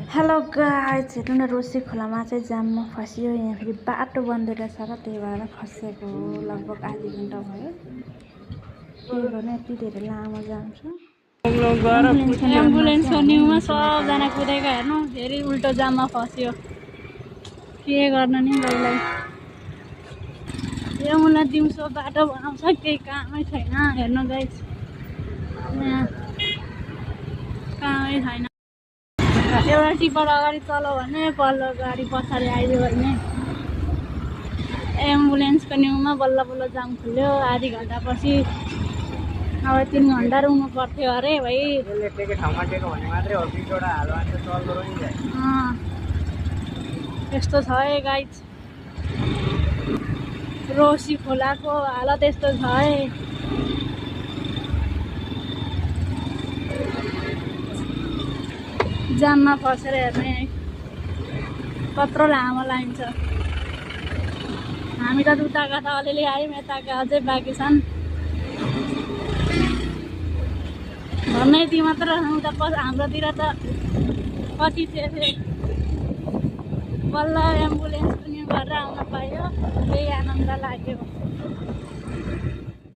Hello guys, हेर्नु न Rosy खोलामा चाहिँ जाममा फसियो। यहाँ फेरि बाटो बन्द रहेछ र त्यही भएर फसेको हो। लगभग आधी घन्टा भयो। के गर्ने, यति धेरै लामो जाम छ। एम्बुलेन्सको न्युमा सबजना कुदेको हेर्नु, फेरि उल्टो जाममा फस्यो। के गर्न नि भाइलाई। यमुना दिउँसो बाटो बनाउँछ, केही कामै छैन। हेर्नु गाइस, यहाँ कामै छैन। एउटा टिपर अगाडि चलाऊ भने पल्लो गाडी पछाडि आइदियो भने एम्बुलेन्सको न्युमा बल्ल बल्ल जाम खुल्यो। आधी घन्टापछि अब 3 घन्टा रुनु पर्थ्यो अरे भाइ। यस्तो छ है गाइस, रोसी खोलाको हालत यस्तो छ है। जाममा फसेर हेर्ने कत्रो लामो लाइन छ। हामी त उताका त अलिअलि आयौँ, यताका अझै बाँकी छन्। भन्ने यति मात्र उता हाम्रोतिर त कति थिए। बल्ल एम्बुलेन्स पनि गरेर आउन पायो, त्यही आनन्द लाग्यो।